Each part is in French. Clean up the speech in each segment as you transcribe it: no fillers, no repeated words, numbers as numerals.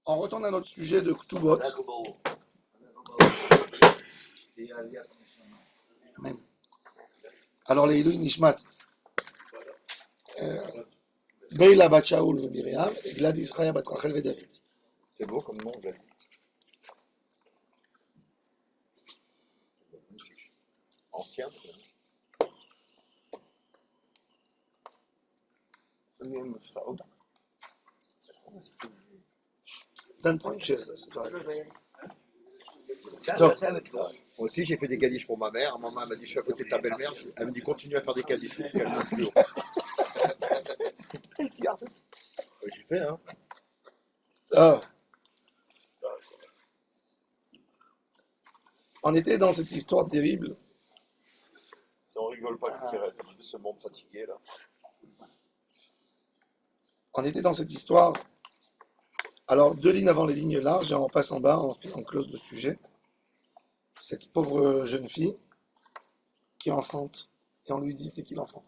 On retourne à notre sujet de Ktubot. Amen. Alors, les Ilouï Nishmat, Beila bat Shaoul et Myriam, et Gladys Raya bat Rachel et David. C'est beau comme nom, Gladys. Ancien. Dan, prends une chaise, là, c'est toi. Moi aussi, j'ai fait des kadish pour ma mère. Maman elle m'a dit, je suis à côté de ta belle-mère. Elle me dit, continue à faire des kadish. J'ai fait, hein. Ah. On était dans cette histoire terrible. Si on rigole pas, qu'est-ce qu'il reste de ce monde fatigué, là? On était dans cette histoire. Alors, 2 lignes avant les lignes larges, et on passe en bas, on close le sujet. Cette pauvre jeune fille qui est enceinte, et on lui dit c'est qui l'enfant.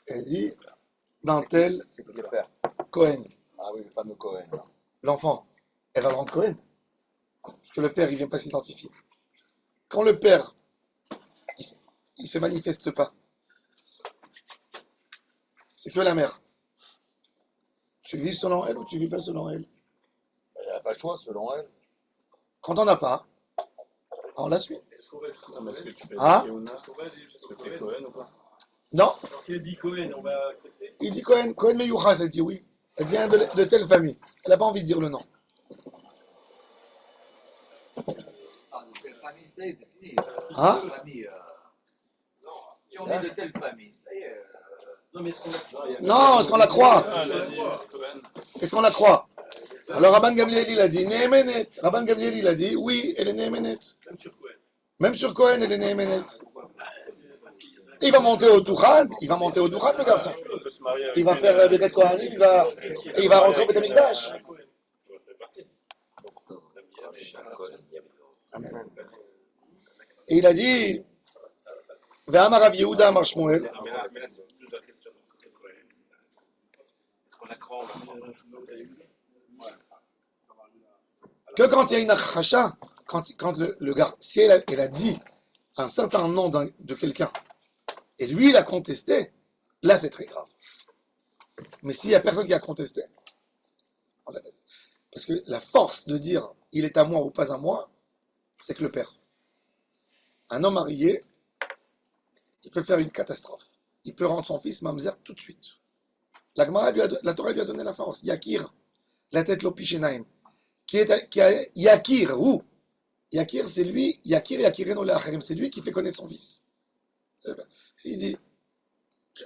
Elle dit, d'un tel C'est qui le père? Cohen, Ah oui, le fameux Cohen. l'enfant. Elle va le rendre Cohen. Parce que le père, il ne vient pas s'identifier. Quand le père, il ne se manifeste pas, c'est que la mère. Tu vis selon elle ou tu vis pas selon elle? Il n'y a pas le choix, selon elle. Quand on n'a pas, on la suit. Est-ce que tu fais Ah. Est-ce que tu es Cohen ou pas? Non, Parce qu'il dit Cohen, on va accepter. il dit Cohen, Cohen Meyouchas, elle dit oui. Elle vient de telle famille. Elle n'a pas envie de dire le nom. Hein? Si on est de telle famille, Non, mais est-ce qu'on a... Non, est-ce qu'on la croit? Ah, elle a dit Cohen. Est-ce qu'on la croit? Alors Rabban Gamliel, il a dit Nehemenet. Rabban Gamliel, il a dit oui, elle est Nehemenet. Même sur Cohen. Même sur Cohen, elle est Nehemenet. Il va monter au Doukhan, le garçon. On peut se marier avec Il va une- faire Beket Kohanim, il va rentrer au Beth Amikdash. C'est parti. Amen. Et il a dit Ve'amar Rav Yehuda Amar Shmuel. Mais là, c'est plus la question de côté Cohen. Est-ce qu'on a cran Que quand il y a une achacha, quand le gars, si elle a dit un certain nom de quelqu'un, et lui il a contesté, là c'est très grave. Mais s'il n'y a personne qui a contesté, on la laisse. Parce que la force de dire il est à moi ou pas à moi, c'est que le père. Un homme marié, il peut faire une catastrophe. Il peut rendre son fils mamzer tout de suite. La Torah lui a donné la force. Yakir, la tête l'opishenaim. Qui a Yakir, où Yakir, c'est lui, Yakir Yakireno le'acherim, c'est lui qui fait connaître son fils. Il dit,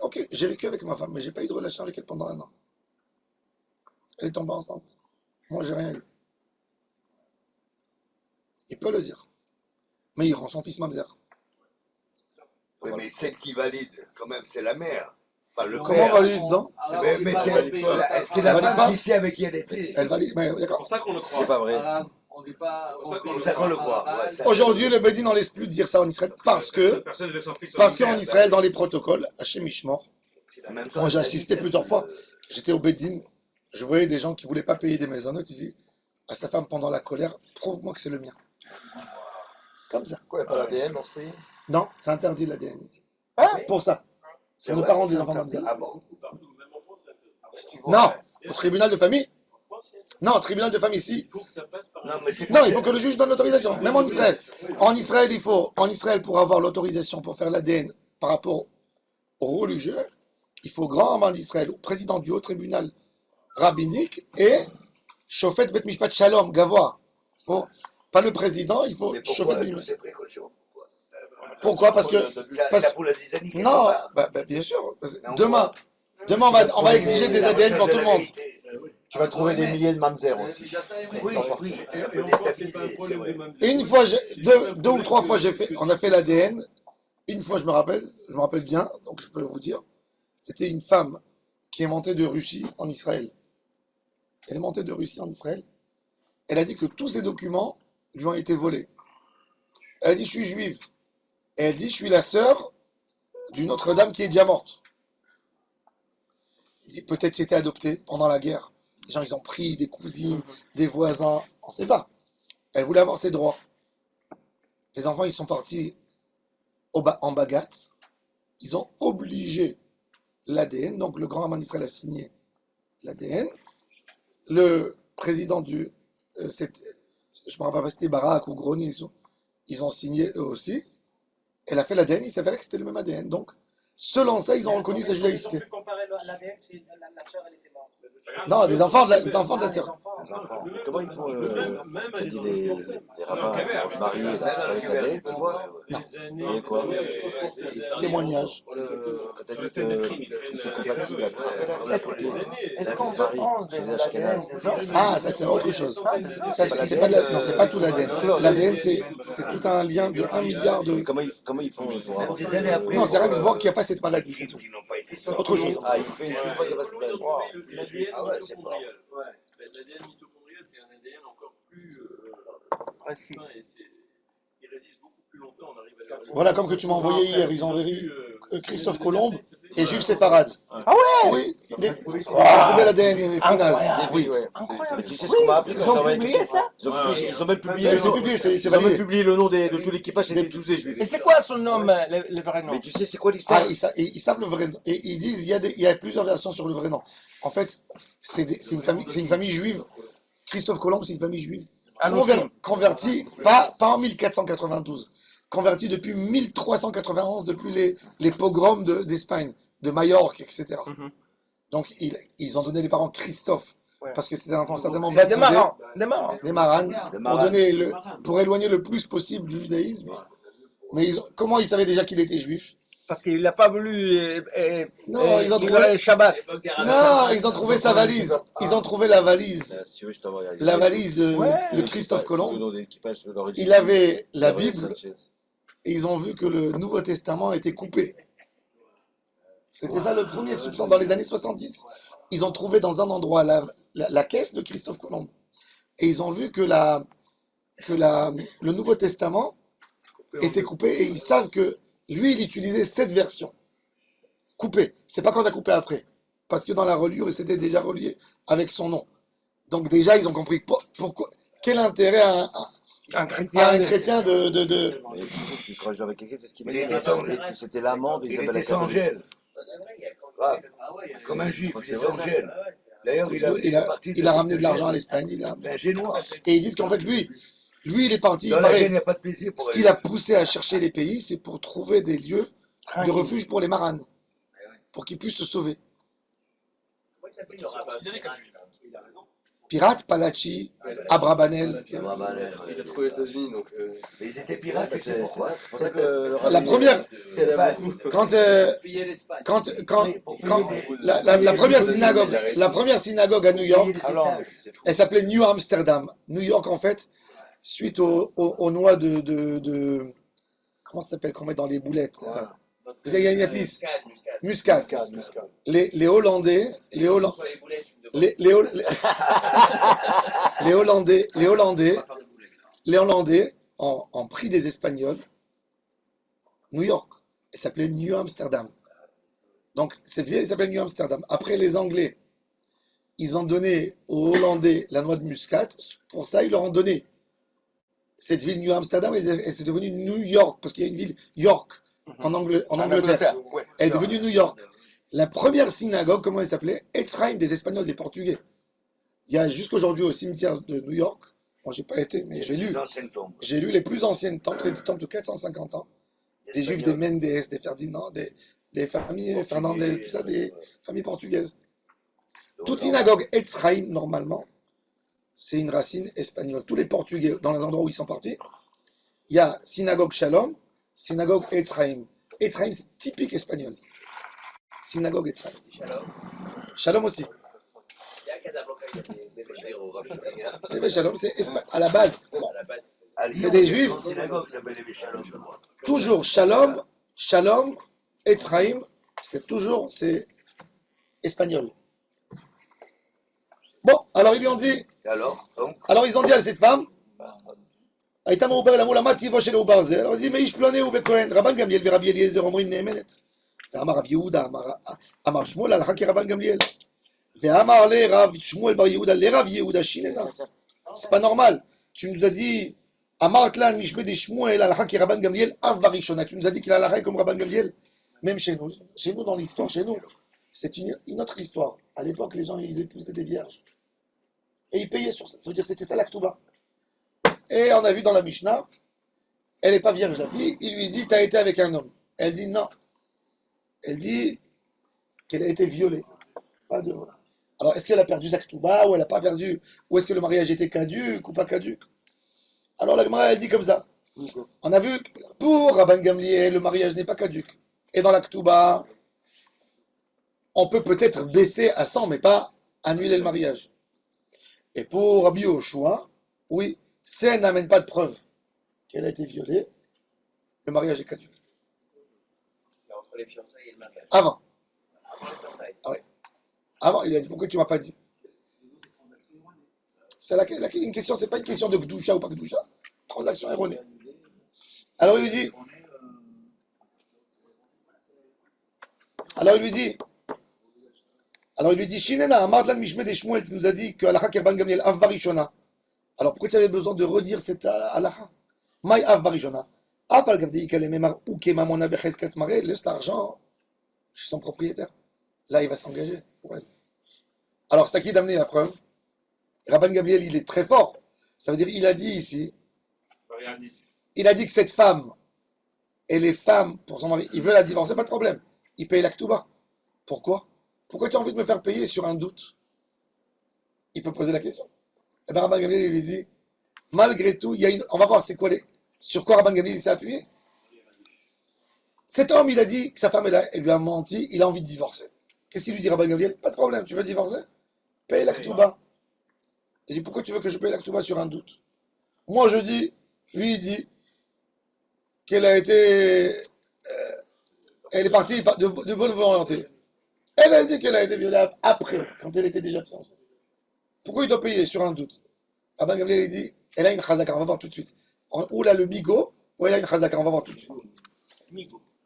ok, j'ai vécu avec ma femme, mais j'ai pas eu de relation avec elle pendant 1 an. Elle est tombée enceinte. Moi, j'ai rien eu. Il peut le dire. Mais il rend son fils mamzer. Oui, mais celle qui valide, quand même, c'est la mère. Enfin, le Comment père. valide, non? Mais c'est Elle la valide femme pas. qui sait avec qui elle était. Elle valide, mais C'est d'accord. pour ça qu'on le C'est croit. pas vrai. on dit pas. C'est ça qu'on le croit. Ouais, ça- Aujourd'hui, le Bédine n'en laisse plus de dire ça en Israël parce Personne veut son fils. qu'en Israël, dans les protocoles, Hachem Ishmor, moi j'ai assisté plusieurs fois, j'étais au Bédine, je voyais des gens qui ne voulaient pas payer des maisonnettes, ils disaient à sa femme pendant la colère, prouve-moi que c'est le mien. Comme ça. Pourquoi il n'y a pas l'ADN dans ce pays? Non, c'est interdit l'ADN ici. Hein? Pour ça. C'est Pour ne vrai. pas rendre les enfants comme ça. Ah bon? Non, au tribunal de famille. Non, au tribunal de famille ici. Il faut que ça passe par Non, mais c'est Non, il faut que le juge donne l'autorisation. Même en Israël. En Israël, pour avoir l'autorisation pour faire l'ADN par rapport au religieux, il faut grand rabbin d'Israël, ou président du haut tribunal rabbinique et Shofet Bet Mishpat Shalom, Gavois. Faut pas le président, il faut Mais Shofet pourquoi Bet toutes ces précautions? Pourquoi? Parce que Ça pour la zizanie quelque non, part. bien sûr. Parce que Mais on demain, on va exiger des ADN pour tout le monde. Tu vas trouver des milliers de mamzers aussi. Oui, oui, ça peut Et encore, c'est déstabiliser, pas un c'est problème vrai. de mamzer. Et une fois, deux ou trois fois, on a fait l'ADN. Une fois, je me rappelle bien, donc je peux vous dire, c'était une femme qui est montée de Russie en Israël. Elle est montée de Russie en Israël. Elle a dit que tous ses documents lui ont été volés. Elle a dit, je suis juive. Et elle dit, je suis la sœur d'une autre dame qui est déjà morte. Il dit, peut-être j'ai été adoptée pendant la guerre. des gens ils ont pris, des cousines, des voisins, on ne sait pas. Elle voulait avoir ses droits. Les enfants ils sont partis en bagatz, ils ont obligé l'ADN, donc le grand Rabbin d'Israël a signé l'ADN. Le président du, je ne me rappelle pas si c'était Barak ou Groni, ils ont signé eux aussi. Elle a fait l'ADN, il s'avérait que c'était le même ADN. Donc, selon ça, ils ont reconnu sa judaïcité. Ils ont pu comparer l'ADN si la sœur elle était morte. Non, des enfants de la sœur. Les enfants. Comment ils font Même on dit les rabbins mariés là, avec l'ADN, tu vois? Et quoi? Témoignage. T'as dit que c'est compatible avec Est-ce qu'on peut prendre de l'ADN des gens? Ah, ça c'est autre chose. Ça, c'est pas non, c'est pas tout l'ADN. L'ADN, c'est tout un lien de 1 milliard de... Comment ils font pour avoir Des années après. Non, c'est rien de voir qu'il n'y a pas cette maladie, c'est tout. Qui n'ont pas été C'est autre chose. Ah, il fait une fois qu'il y a pas cette maladie. L'ADN Ah ouais, c'est mitochondrial. L'ADN mitochondrial, c'est un ADN encore plus Précis. fin et il résiste beaucoup plus longtemps. On arrive à Voilà, comme que tu m'as envoyé hier, ils ont envoyé Christophe Colomb et Jules Séfarad. Ah ouais? Oui, j'ai trouvé l'ADN final. Oui. Ouais. Mais tu sais ce qu'on m'a appris Ils quand j'ai ont envoyé publié quelque- ça? Ils ont même publié C'est publié, c'est ils ont même validé. publié le nom de tout l'équipage, c'était tous des Et juifs. c'est quoi son nom, le vrai nom? Mais tu sais c'est quoi l'histoire? Ah, ils savent le vrai nom. Et ils disent il y a plusieurs versions sur le vrai nom. En fait, c'est une famille juive. Christophe Colomb, c'est une famille juive convertie, pas en 1492, convertie depuis 1391, depuis les pogroms d'Espagne, de Majorque, etc. Donc, ils ont donné les parents Christophe, Ouais. parce que c'était un enfant certainement Des baptisé, marrants. Des marrants. des maranes, pour éloigner le plus possible du judaïsme. Mais comment ils savaient déjà qu'il était juif? Parce qu'il n'a pas voulu. Non, ils ont trouvé. le Shabbat. Non, ils ont trouvé sa valise. Ils ont trouvé la valise. Si tu veux, je t'envoie. La valise de Ouais. Christophe Le Colomb. nom de l'équipage de l'origine. Il avait la Gabriel Bible Sanchez. et ils ont vu que le Nouveau Testament était coupé. C'était ça le premier soupçon. Dans les années 70, ils ont trouvé dans un endroit la caisse de Christophe Colomb. Et ils ont vu que le Nouveau Testament était coupé et ils savent que lui, il utilisait cette version. Coupée. C'est pas qu'on a coupé après. Parce que dans la reliure, il s'était déjà relié avec son nom. Donc déjà, ils ont compris pourquoi. Quel intérêt a Un un chrétien. chrétien de... Et tu crois avec quelqu'un, c'est ce qu'il m'a Il dit. était sans- Que c'était l'amant Il d'Isabelle était sans Academy. gel, Ah comme un juif, crois que il était c'est sans vrai, gel. D'ailleurs, il Il est parti a ramené de l'argent à l'Espagne. C'est un génois. Et ils disent qu'en fait, lui, il est parti. Dans il la paraît, gêne, il n'y a pas de plaisir pour ce elle. qu'il a poussé à chercher les pays, c'est pour trouver des lieux de refuge pour les maranes, pour qu'ils puissent se sauver. Comment il s'appelle le rabbin? Il a raison. Pirates, Palachi, Abrabanel. Il Il a trouvé les États-unis, donc. Mais ils étaient pirates, tu sais pourquoi? C'est pour ça que le La rabbin- première, C'est pas- Piller l'Espagne. quand la première synagogue à New York, Alors, elle s'appelait New Amsterdam. New York, en fait, suite aux noix de comment ça s'appelle qu'on met dans les boulettes là. Vous avez une épice, muscade. Les Hollandais, les Hollandais ont pris des Espagnols, New York. Elle s'appelait New Amsterdam. Donc, cette ville, elle s'appelait New Amsterdam. Après, les Anglais, ils ont donné aux Hollandais la noix de muscade. Pour ça, ils leur ont donné cette ville New Amsterdam et c'est devenu New York, parce qu'il y a une ville York en Angleterre. Ouais. Elle est devenue New York. La première synagogue, comment elle s'appelait? Etzraim, des Espagnols, des Portugais. Il y a jusqu'aujourd'hui au cimetière de New York, moi j'ai pas été, mais j'ai lu les plus anciennes temples, c'est des temples de 450 ans. Des Juifs, des Mendes, des Ferdinand, des familles Fernandez, tout ça, des familles portugaises. Toute synagogue Etzraim, normalement, c'est une racine espagnole. Tous les Portugais, dans les endroits où ils sont partis, il y a synagogue Shalom, synagogue Etzraim. Etzraim, c'est typique espagnol. Synagogue Etzraim. Shalom aussi. Il y a Casablanca, il y a des Béchir. Les Shalom, c'est à la base. Bon, À la base, c'est des Juifs. Toujours Shalom, Etzraim, c'est espagnol. Bon, alors ils lui ont dit, alors ils ont dit à cette femme, alors il dit, mais je plonais au Bekohen, Rabban Gamliel, Rabbi Eliezer, Omrim Nehemenet. ואמר רב יהודה, אמר שמואל, הלכה כרבן גמליאל. Ve'amar le Rav Shmuel bar Yehuda le Rav Yehuda Shinena. C'est pas normal. Tu nous as dit, Amar Tlan Mishme de Shmuel al Haki Rabban Gamliel Av Barishona. Tu nous as dit qu'il a la comme Rabban Gamliel. Même chez nous dans l'histoire, chez nous, c'est une autre histoire. À l'époque, les gens, ils épousaient des vierges. Et ils payaient sur ça. Ça veut dire que c'était ça l'Aktuba. Et on a vu dans la Mishnah, elle n'est pas vierge, la fille. Il lui dit, tu as été avec un homme. Elle dit non. Elle dit qu'elle a été violée. Pas de... Alors, est-ce qu'elle a perdu sa Ktuba ou elle n'a pas perdu? Ou est-ce que le mariage était caduc ou pas caduc? Alors, la Gemara, elle dit comme ça. On a vu que pour Rabban Gamliel, le mariage n'est pas caduc. Et dans la Ktuba, on peut peut-être baisser à 100, mais pas annuler le mariage. Et pour Rabbi Yoshua, oui, si elle n'amène pas de preuve qu'elle a été violée, le mariage est caduc. Entre les fiançailles et le mariage. Avant. Avant les fiançailles. Ah ouais. Avant, il lui a dit, pourquoi tu ne m'as pas dit? C'est une question, c'est pas une question de Gdoucha ou pas Gdoucha. Transaction erronée. Alors il lui dit, Shinena, Amartlan Mishme de Shmuel, tu nous as dit que Alacha Kerban Gamliel Av Barishona. Alors pourquoi tu avais besoin de redire cette Alacha? Maï Av Barishona. Av al Gavdi Kalememar ou Kemamona Bechesket Mare, laisse l'argent chez son propriétaire. Là, il va s'engager pour elle. Alors, c'est à qui d'amener la preuve? Rabban Gamliel, il est très fort. Ça veut dire, il a dit ici, il a dit que cette femme, elle est femme pour son mari, il veut la divorcer, pas de problème. Il paye la Ktuba. Pourquoi? Pourquoi tu as envie de me faire payer sur un doute? Il peut poser la question. Et bien, Rabban Gamliel, il lui dit, malgré tout, on va voir c'est quoi sur quoi Rabban Gamliel s'est appuyé. Cet homme, il a dit que sa femme, elle lui a menti, il a envie de divorcer. Qu'est-ce qu'il lui dit, Rabban Gamliel? Pas de problème, tu veux divorcer? Paye la Ktuba. Il dit, pourquoi tu veux que je paye la Ktuba sur un doute? Moi, je dis, lui, il dit qu'elle a été... elle est partie de bonne volonté. Elle a dit qu'elle a été violée après, quand elle était déjà fiancée. Pourquoi il doit payer sur un doute? Rabban Gamliel, il dit, elle a une chazaka, on va voir tout de suite. Ou là, le bigot, ou elle a une chazaka, on va voir tout de suite.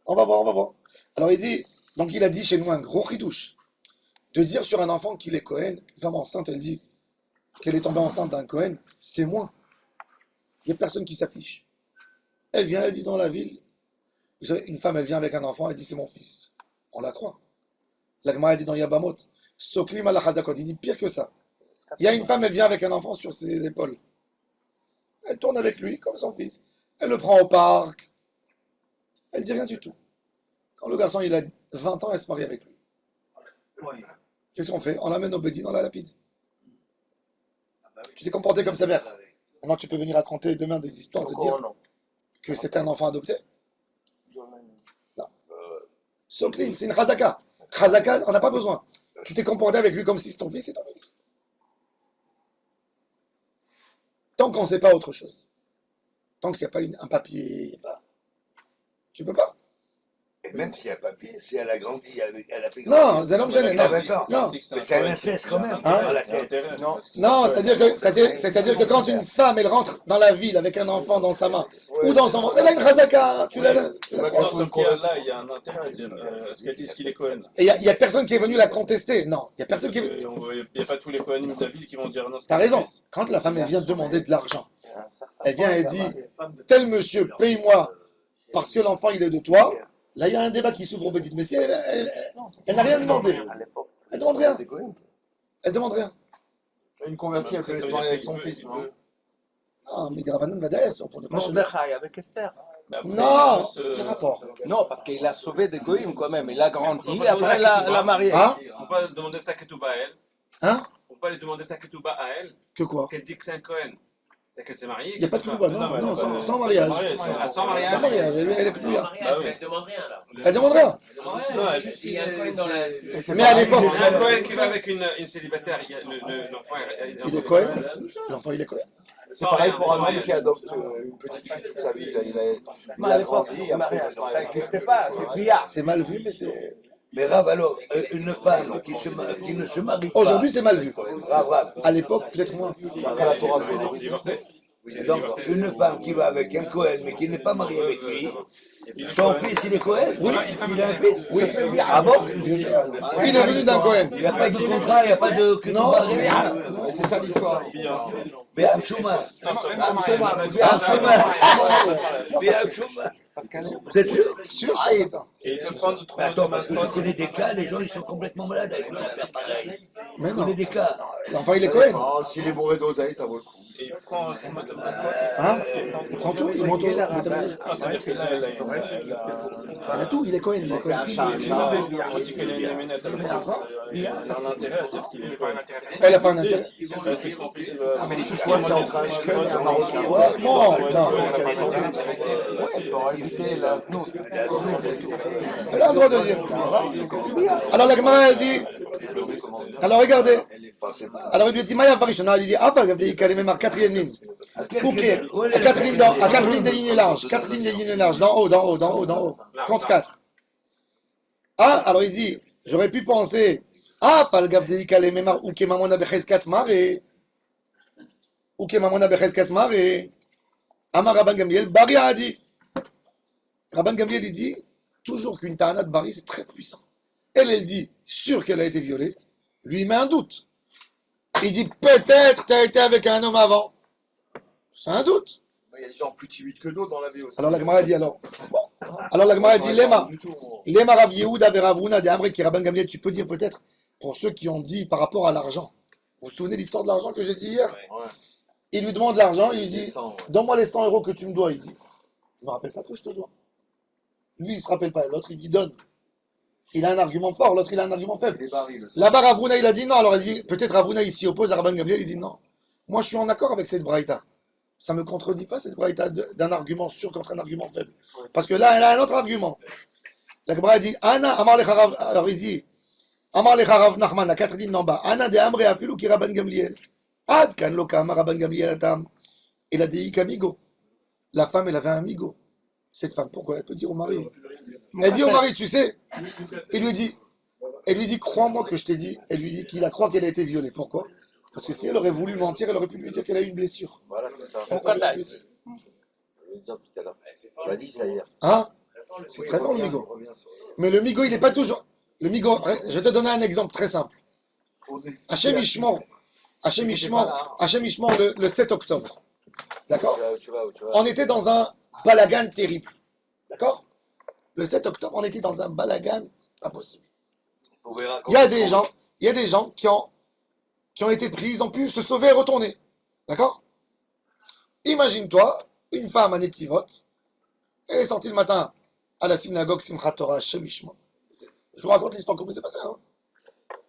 On va voir. Alors il dit, donc il a dit chez nous un gros chidouche, de dire sur un enfant qu'il est Cohen, une femme enceinte, elle dit qu'elle est tombée enceinte d'un Cohen, c'est moi. Il n'y a personne qui s'affiche. Elle vient, elle dit dans la ville, vous savez, une femme, elle vient avec un enfant, elle dit c'est mon fils. On la croit. La Gemara, elle dit dans Yabamot, Soklim ala Chazakot, il dit pire que ça. Il y a une femme, elle vient avec un enfant sur ses épaules. Elle tourne avec lui comme son fils. Elle le prend au parc. Elle dit rien du tout. Quand le garçon il a 20 ans, elle se marie avec lui. Qu'est-ce qu'on fait? On l'amène au Bédine, on la lapide. Tu t'es comporté comme sa mère. Maintenant tu peux venir raconter demain des histoires de dire que c'était un enfant adopté. Non. Soklim, c'est une chazaka. Chazaka, on n'a pas besoin. Tu t'es comporté avec lui comme si c'est ton fils, c'est ton fils. Tant qu'on ne sait pas autre chose. Tant qu'il n'y a pas un papier, tu peux pas. Et même s'il y a papier, si elle a grandi, elle a fait Non, c'est un homme gêné. Ah, d'accord. Non. Mais c'est un inceste quand même. Hein? dans la tête. Non, c'est-à-dire que quand une femme, elle rentre dans la ville avec un enfant dans sa main, ou dans son ventre, elle a une chazaka, tu la crois. Dans ce cas-là, il y a un intérêt à dire est-ce qu'elle dit qu'il est Cohen. Et il n'y a personne qui est venu la contester. Non, il n'y a personne qui est venu. Il n'y a pas tous les Kohanim de la ville qui vont dire non. T'as raison. Quand la femme, elle vient demander de l'argent, elle vient et dit, tel monsieur, paye-moi parce que l'enfant, il est de toi. Là, il y a un débat qui s'ouvre au Bédine. Mais si elle n'a rien demandé. Elle ne demande rien. Elle ne demande rien. Une convertie, elle peut se marier avec son fils, non? Ah, mais des Rabbanan Vadaïs, pour ne pas changer. Mordechai avec Esther. Non, quel rapport? Non, parce qu'il a sauvé des goïms quand même. Il a grandi, et après il a marié. Hein? On peut demander sa ketouba à elle. Hein? On peut lui demander sa ketouba à elle. Que quoi? Qu'elle dit que c'est un Cohen. C'est qu'elle s'est mariée. Il n'y a pas de Kouba, non, sans mariage. Sans mariage. Sans mariage, elle est plus là. Elle demande rien là. Elle demande rien. Il y a un Cohen dans la. Mais à l'époque, Il y a un Cohen qui va avec une célibataire. L'enfant il est Cohen. L'enfant, il est Cohen. C'est pareil pour un homme qui adopte une petite fille toute sa vie. Il a grandi, après Ça n'existait pas, c'est billard. C'est mal vu, mais c'est. Mais Rav, alors, une femme qui ne se marie pas. Aujourd'hui, c'est mal vu. Rav, À l'époque, peut-être moins. Après la Torah, c'est divorcée. Donc, une femme qui va avec un Cohen, mais qui n'est pas mariée avec lui, son fils, il est Cohen. Oui. Il a un fils. Oui. Ah bon? Bien sûr. Il est venu d'un Cohen. Il n'y a pas de contrat, il n'y a pas de. Non. C'est ça l'histoire. Béam Chouma. Béam Chouma. Vous êtes sûr? Sûr, Ah, c'est et- certain. Et il peut prendre trois Attends, parce que je connais des cas, les gens ils sont complètement malades avec le père pareil. Mais Je non. connais des cas. Enfin, il est Cohen. Oh, s'il est bourré d'oseille, ça vaut le coup. Et il prend un format de ça. Hein? Il prend tout, il monte au. Ah, c'est-à-dire que là, elle Il a tout, il est Cohen. Il est Cohen. on dit qu'elle a une éminette, alors ça a un intérêt à dire qu'il est Cohen. Elle n'a pas un intérêt. Ça, c'est son fils. Mais les quoi, c'est entre un Ashken et un Marocain. Ouais, non, non. Elle a le droit de dire. Alors la Gemara elle dit. Alors regardez. Alors il lui dit Maya Varishana, il dit ah, il dit qu'elle est même à 4e ligne. Ok, à 4 lignes, à 4 lignes des lignes larges, 4 lignes des lignes larges, d'en haut, d'en haut, d'en haut, d'en haut. Compte 4. Ah, alors il dit, j'aurais pu penser, ah, Falgav de Ikale Memar, ou Kemamona Becheskat Mare, ou Kemamona Becheskat Mare, Amar Rabban Gamliel, Bari Adif. Rabban Gamliel, il dit, toujours qu'une Ta'ana de Bari, c'est très puissant. Elle dit, sûr qu'elle a été violée, lui il met un doute. Il dit, peut-être tu as été avec un homme avant. C'est un doute. Il y a des gens plus timides que d'autres dans la vie aussi. Alors la Gemara dit alors. Alors la Gemara dit Lema Rav Yehuda Veravuna de Amre qui Rabban Gamliel, tu peux dire peut-être pour ceux qui ont dit par rapport à l'argent. Vous vous souvenez de l'histoire de l'argent que j'ai dit hier? Il lui demande l'argent, il lui dit donne-moi les 100 euros que tu me dois. Il dit je ne me rappelle pas que je te dois. Lui il ne se rappelle pas, l'autre il dit donne. Il a un argument fort, l'autre il a un argument faible. Là-bas Ravuna il a dit non, alors il dit peut-être Ravuna ici oppose à Rabban Gamliel, il dit non. Moi je suis en accord avec cette braïta. Ça ne me contredit pas cette braïta d'un argument sûr contre un argument faible. Parce que là, elle a un autre argument. La Gemara dit Anna, Amar Lecharav, alors il dit Amar Lecharav Nachman, à 4 lignes en bas, Anna de Amre Afilu ki Rabban Gamliel. Ad kan loka Amar Rabban Gamliel atam. Elle a dit Ikamigo. La femme, elle avait un migo. Cette femme, pourquoi? Elle peut dire au mari. Elle dit au mari, tu sais, elle lui dit, crois-moi que je t'ai dit, elle lui dit qu'il croit qu'elle a été violée. Pourquoi? Parce que si elle aurait voulu mentir, elle aurait pu lui dire qu'elle a eu une blessure. Voilà, c'est ça. Pourquoi t'as- Je vais le dire tout à l'heure. On l'a dit ça hier. Hein? C'est très fort le migo. Mais le migo, il n'est pas toujours. Le migo, je vais te donner un exemple très simple. Hachem Ishmor, le 7 octobre. D'accord? Tu vas. On était dans un balagan terrible. D'accord? Le 7 octobre, on était dans un balagan pas possible. Il y a des gens qui ont été pris, ils ont pu se sauver et retourner. D'accord? Imagine-toi, une femme à Netivot, elle est sortie le matin à la synagogue Simchat Torah Hashem Ishmor. Je vous raconte l'histoire, comment c'est passé. Hein?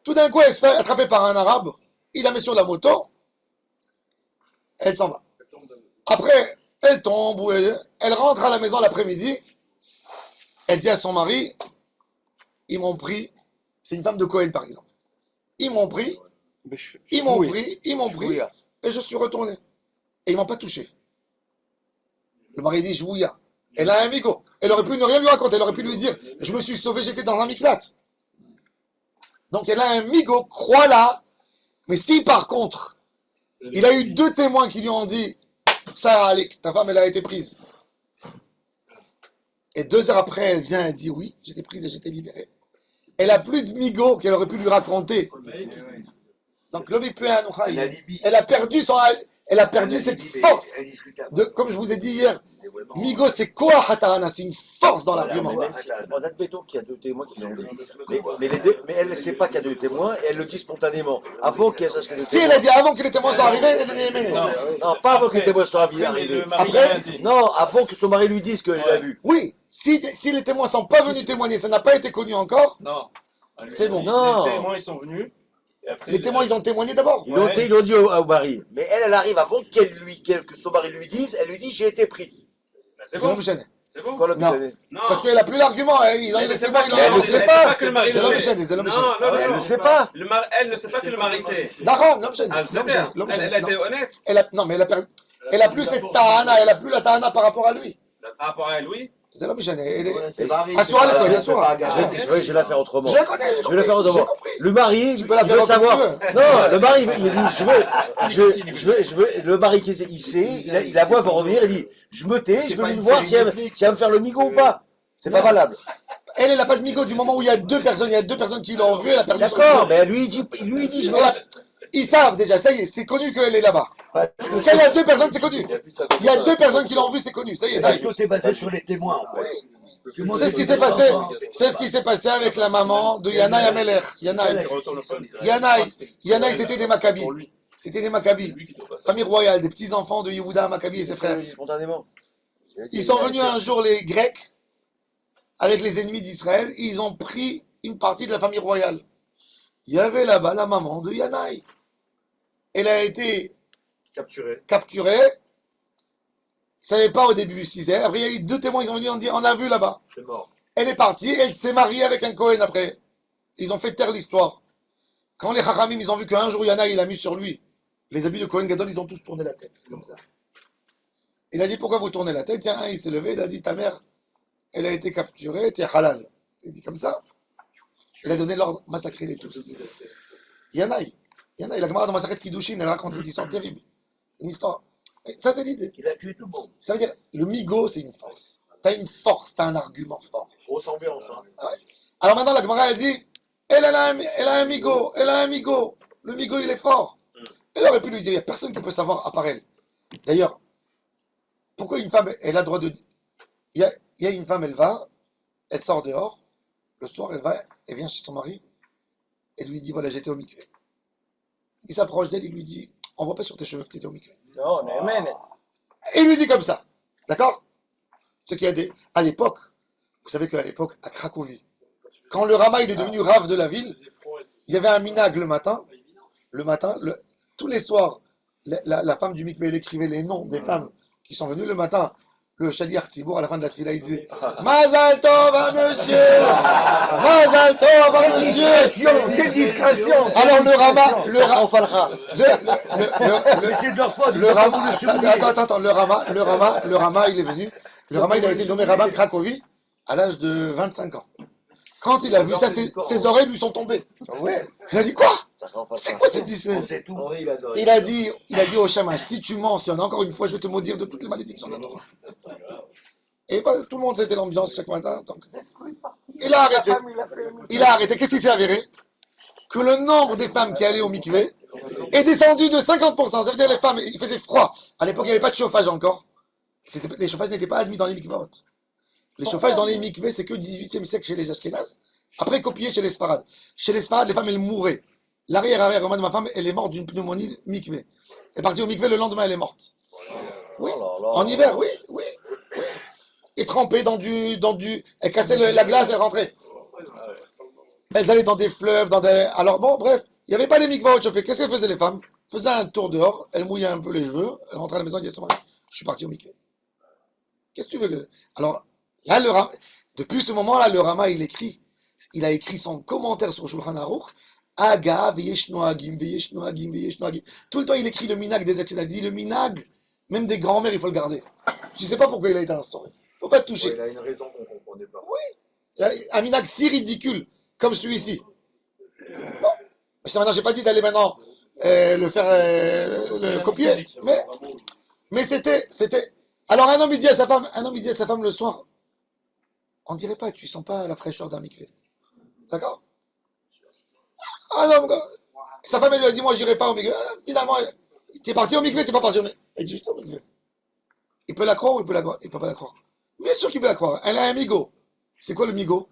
Tout d'un coup, elle se fait attraper par un arabe, il la met sur la moto, elle s'en va. Après, elle tombe, ou elle rentre à la maison l'après-midi, elle dit à son mari, ils m'ont pris, c'est une femme de Cohen par exemple, ils m'ont pris, et je suis retourné. Et ils m'ont pas touché. Le mari dit, Jouia. Elle a un migo. Elle aurait pu ne rien lui raconter. Elle aurait pu lui dire, je me suis sauvé, j'étais dans un miklat. Donc elle a un migo, crois-la. Mais si par contre, il a eu 2 témoins qui lui ont dit, Sarah Alik, ta femme, elle a été prise. Et 2 heures après, elle vient et dit, oui, j'étais prise et j'étais libérée. Elle a plus de migo qu'elle aurait pu lui raconter. Donc elle a perdu cette force. Comme je vous ai dit hier, migo c'est quoi Hatana? C'est une force dans l'argument. Admettons qu'il y a 2 témoins qui l'ont dit. Mais elle ne sait pas qu'il y a 2 témoins et elle le dit spontanément. Avant qu'elle sache qu'il y a 2 Si elle a dit avant que les témoins soient arrivés, elle est émenée. Non, pas avant que les témoins soient arrivés. Après, non, avant que son mari lui dise qu'il l'a vu. Oui, si les témoins ne sont pas venus témoigner, ça n'a pas été connu encore, Non. c'est bon. Non. Les témoins, ils sont venus. Et après, Les témoins, ils ont témoigné d'abord. Ils l'ont dit au mari. Mais elle arrive avant que son mari lui dise, elle lui dit j'ai été pris. C'est C'est bon, bon, gêné. c'est bon. Quoi, Non. Non. Parce qu'elle n'a plus l'argument. Ils ont Elle les ne sait témoins, pas ils que l'ont le dit. mari C'est pas. que le mari C'est l'homme le sait. gêné, c'est l'homme Non, gêné. non, Elle non. ne sait pas. Elle ne sait pas que le mari sait. D'accord, l'homme gêné. Elle L'homme gêné, l'homme gêné. a été honnête Non, mais elle a plus cette tahana, elle a plus la tahana par rapport à lui. par rapport à lui. C'est là, mais C'est varié. Assura les codes, Assura. Je vais la faire autrement. Je la connais, Je vais la faire j'ai autrement. compris. Le mari, Tu peux la il faire veut comme savoir. tu veux. Non, le mari, il dit, le mari qui sait, il sait, il la voit va revenir, il dit, je me tais, je veux lui voir si elle va me faire le migo ou pas. C'est pas Non. valable. Elle n'a pas de migo du moment où il y a deux personnes qui l'ont vue, elle a perdu son D'accord, migo. mais lui, il dit, je vais la... Ils savent déjà, ça y est, c'est connu qu'elle est là-bas. Quand il y a deux personnes, c'est connu. Il y a deux personnes qui l'ont vue, c'est connu, ça y est. Parce que c'est basé sur les témoins. En fait. C'est ce qui s'est passé. C'est ce qui s'est passé avec la maman de Yanaï Ameler. Yanaï, c'était des Maccabis. C'était des Maccabis. Famille royale, des petits-enfants de Yehuda, Maccabi et ses frères. Spontanément. Ils sont venus un jour, les Grecs, avec les ennemis d'Israël, et ils ont pris une partie de la famille royale. Il y avait là-bas la maman de Yanaï. Elle a été capturée. Ils ne savaient pas au début si c'est elle. Après, il y a eu deux témoins, ils ont dit, on a vu là-bas. C'est mort. Elle est partie, elle s'est mariée avec un Cohen après. Ils ont fait taire l'histoire. Quand les Chachamim, ils ont vu qu'un jour Yanaï, il a mis sur lui les habits de Cohen Gadol, ils ont tous tourné la tête. C'est comme ça. Il a dit, pourquoi vous tournez la tête? Tiens, il s'est levé, il a dit, ta mère, elle a été capturée, t'es halal. Il a dit comme ça. Il a donné l'ordre, massacrez-les tous. Yanaï, la camarade dans Masachet Kiddushin, elle raconte cette histoire terrible. Une histoire. Et ça, c'est l'idée. Il a tué tout le monde. Ça veut dire, le migo, c'est une force. T'as une force, t'as un argument fort. Grosse ambiance. Hein. Alors maintenant, la camarade, elle dit, elle a un migo, Le migo, il est fort. Elle aurait pu lui dire, il n'y a personne qui peut savoir à part elle. D'ailleurs, pourquoi une femme, elle a le droit de dire. Il y a une femme, elle sort dehors, le soir, elle vient chez son mari, elle lui dit, voilà, j'étais au mikvé. Il s'approche d'elle, il lui dit, on voit pas sur tes cheveux que tu étais au mikvé. Non, amen. Et il lui dit comme ça, d'accord? Ce qui a des. À l'époque, vous savez qu'à l'époque, à Cracovie, quand le Rama il est devenu rave de la ville, il y avait un minag le matin, tous les soirs, la femme du mikvé, elle écrivait les noms des femmes qui sont venues le matin. Le Shaliach Tzibour, à la fin de la tefila, il disait Mazal Tov à monsieur Mazal Tov à monsieur. Quelle discrétion. Alors le Rama, Le le Rama, il est venu. Le Rama, il a été nommé rabbin de Cracovie à l'âge de 25 ans. Quand il a vu ça, ses oreilles lui sont tombées. Ouais. Il a dit quoi? C'est quoi cette histoire? C'est tout. Il a dit au Shamash, si tu mentionnes, encore une fois, je vais te maudire de toutes les malédictions de la Torah. Et tout le monde, c'était l'ambiance chaque matin. Donc. Il a arrêté. Qu'est-ce qui s'est avéré? Que le nombre des femmes qui allaient au mikvé est descendu de 50%. Ça veut dire les femmes, il faisait froid. À l'époque, il n'y avait pas de chauffage encore. Les chauffages n'étaient pas admis dans les mikvot. Les chauffages dans les mikvés, c'est que 18e siècle chez les Ashkénazes. Après, copié chez les Sfarades. Chez les Sfarades, les femmes, elles mouraient. L'arrière-arrière-grand de ma femme, elle est morte d'une pneumonie mikvé. Elle est partie au mikvé, le lendemain, elle est morte. Oui, en hiver, oui. Et trempée dans du... Elle cassait la glace, elle rentrait. Elles allaient dans des fleuves, Alors bon, bref, il n'y avait pas les mikvahs chauffés. Qu'est-ce qu'elles faisaient les femmes? Elles faisaient un tour dehors, elles mouillaient un peu les cheveux, elles rentraient à la maison et disaient à son mari, je suis parti au mikvé. Qu'est-ce que tu veux que... Alors, là, depuis ce moment-là, le Rama, il a écrit son commentaire sur Shulchan Aruch, Aga, veyesh noagim. Tout le temps, il écrit le minag des Ashkenazis, le minag, même des grands-mères, il faut le garder. Tu ne sais pas pourquoi il a été instauré. Il ne faut pas te toucher. Il a une raison qu'on ne comprenait pas. Oui. Un minag si ridicule, comme celui-ci. Bon. Maintenant, je n'ai pas dit d'aller maintenant le faire, le copier, mais c'était... Alors, un homme, il dit à sa femme le soir, on ne dirait pas, tu ne sens pas la fraîcheur d'un mikvé. D'accord? Ah non, sa femme, elle lui a dit, moi, j'irai pas au mikvé. Finalement, tu es parti au mikvé, tu n'es pas parti au mikvé. Elle dit, j'étais au mikvé. Il peut la croire ou il peut pas la croire? Bien sûr qu'il peut la croire. Elle a un migo. C'est quoi le migo?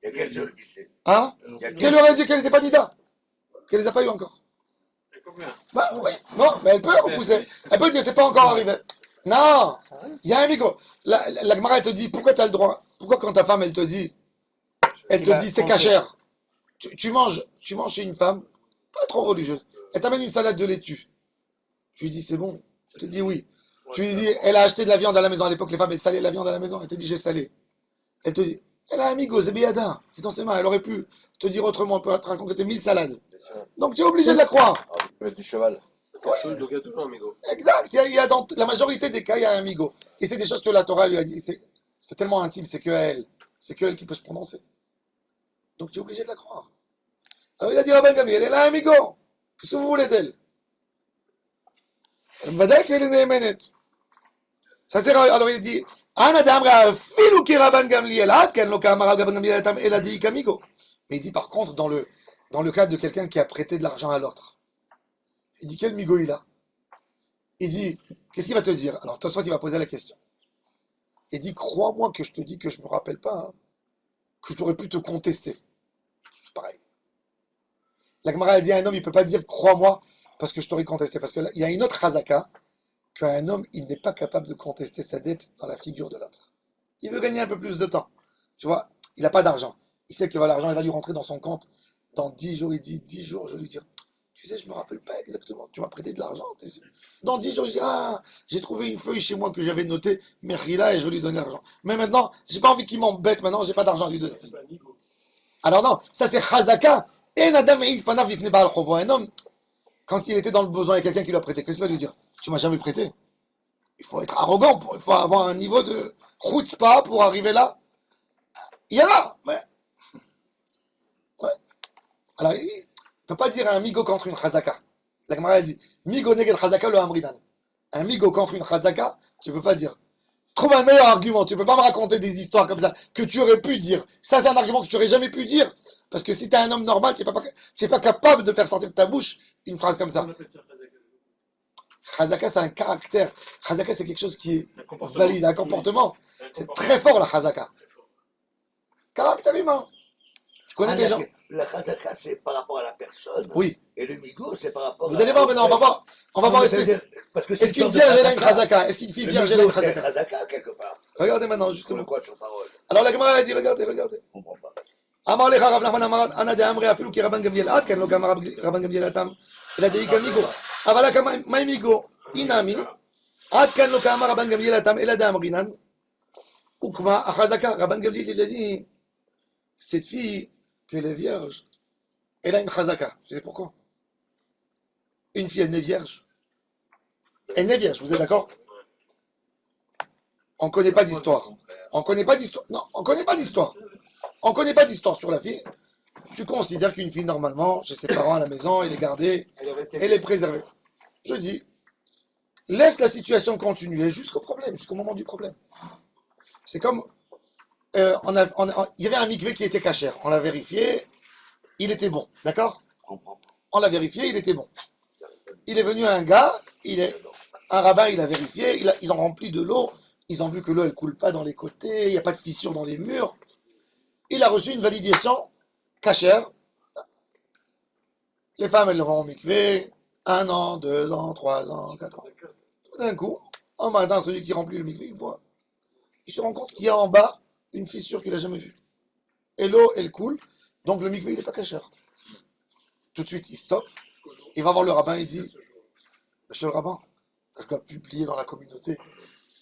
Il y a quel seul qui sait? Hein? Qu'elle aurait dit qu'elle n'était pas Nida? Qu'elle les a pas eu encore? Bah oui, non, mais elle peut repousser. Elle peut dire, c'est pas encore arrivé. Non, il y a un migo. La Gemara, elle te dit, pourquoi tu as le droit? Pourquoi quand ta femme, elle te dit, c'est cachère? Tu manges chez une femme, pas trop religieuse, elle t'amène une salade de laitue. Tu lui dis, c'est bon. Elle te dit oui. Tu lui dis, elle a acheté de la viande à la maison. À l'époque, les femmes, elles salaient la viande à la maison. Elle te dit, j'ai salé. Elle te dit, elle a un amigo, c'est Béada. C'est dans ses mains. Elle aurait pu te dire autrement, elle peut te raconter 1000 salades. Donc tu es obligé de la croire. Du cheval. Oui. Donc il y a toujours un amigo. Exact. Il y a dans la majorité des cas, il y a un amigo. Et c'est des choses que la Torah lui a dit. c'est tellement intime, c'est que elle qui peut se prononcer. Donc tu es obligé de la croire. Alors il a dit Rabban Gamliel, elle est là, amigo. Qu'est-ce que vous voulez d'elle? ודאי qu'elle est נאמנת. Ça c'est alors il dit אנא דאמרא אפילו כרבן גמליאל עד כן לא כאמר רבן גמליאל אלא דאי כמיגו. Mais il dit par contre dans le cas de quelqu'un qui a prêté de l'argent à l'autre. Il dit quel migo il a? Il dit qu'est-ce qu'il va te dire? Alors Tosfot il va poser la question. Il dit crois-moi que je te dis que je me rappelle pas hein, que j'aurais pu te contester. C'est pareil. La Gemara a dit à un homme il peut pas dire crois-moi parce que je t'aurais contesté parce que là, il y a une autre chazaka qu'un homme il n'est pas capable de contester sa dette dans la figure de l'autre. Il veut gagner un peu plus de temps. Tu vois, il n'a pas d'argent. Il sait que l'argent il va lui rentrer dans son compte dans 10 jours. Il dit 10 jours, je vais lui dire tu sais, je me rappelle pas exactement. Tu m'as prêté de l'argent, t'es sûr? Dans 10 jours, je dis ah, j'ai trouvé une feuille chez moi que j'avais notée Merhila et je vais lui donner l'argent. Mais maintenant, j'ai pas envie qu'il m'embête. Maintenant, j'ai pas d'argent à lui donner. Alors non, ça c'est chazaka. Et Nadam et Panav Vifne Baal Chovo. Un homme, quand il était dans le besoin, il y a quelqu'un qui lui a prêté. Qu'est-ce qu'il va lui dire? Tu m'as jamais prêté. Il faut être arrogant, il faut avoir un niveau de chutzpah pour arriver là. Il y en a, ouais. Alors, il ne peut pas dire un migo contre une chazaka. La Gemara dit migo neged chazaka le amridan. Un migo contre une chazaka, tu ne peux pas dire. Trouve un meilleur argument. Tu ne peux pas me raconter des histoires comme ça que tu aurais pu dire. Ça, c'est un argument que tu n'aurais jamais pu dire. Parce que si tu es un homme normal, tu n'es pas capable de faire sortir de ta bouche une phrase comme ça. Chazaka, c'est un caractère. Chazaka, c'est quelque chose qui est valide, un comportement. C'est très fort la chazaka. Caractère humain. Tu connais des gens. La chazaka, c'est par rapport à la personne. Oui. Et le migo, c'est par rapport Vous allez voir maintenant, on va voir est-ce qu'une vierge elle a une chazaka? Est-ce qu'une fille vierge elle a une c'est chazaka? chazaka, quelque part. Regardez maintenant, justement. Comme quoi, sur parole. Alors la Gemara a dit, regardez. Je comprends pas. אמר לך רב נחמן אמר אנא דאמרי אפילו כי רבן גמליאל עד כאן לא כאמר רבן גמליאל התם אלא דאיכא מיגו אבל מאי מיגו אינמי עד כאן לא כאמר רבן גמליאל התם אלא דאמרינן וכמה החזקה רבן גמליאל il a dit cette fille qu'elle est vierge elle a une chazaka. Vous savez pourquoi? Une fille elle naît vierge, vous êtes d'accord? On ne connaît pas d'histoire. On ne connaît pas d'histoire. Non, on ne connaît pas d'histoire. On ne connaît pas d'histoire sur la fille. Tu considères qu'une fille, normalement, chez ses parents à la maison, elle est gardée, elle est préservée. Je dis, laisse la situation continuer jusqu'au problème, jusqu'au moment du problème. C'est comme, il y avait un mikvé qui était cachère. On l'a vérifié, il était bon. D'accord? On l'a vérifié, il était bon. Il est venu un gars, un rabbin, il a vérifié, ils ont rempli de l'eau, ils ont vu que l'eau, elle ne coule pas dans les côtés, il n'y a pas de fissure dans les murs. Il a reçu une validation cachère. Les femmes, elles vont au mikvé, 1 an, 2 ans, 3 ans, 4 ans. Tout d'un coup, un matin, celui qui remplit le mikvé, il se rend compte qu'il y a en bas une fissure qu'il n'a jamais vue. Et l'eau, elle coule, donc le mikvé, il n'est pas cachère. Tout de suite, il stoppe, il va voir le rabbin, il dit, monsieur le rabbin, je dois publier dans la communauté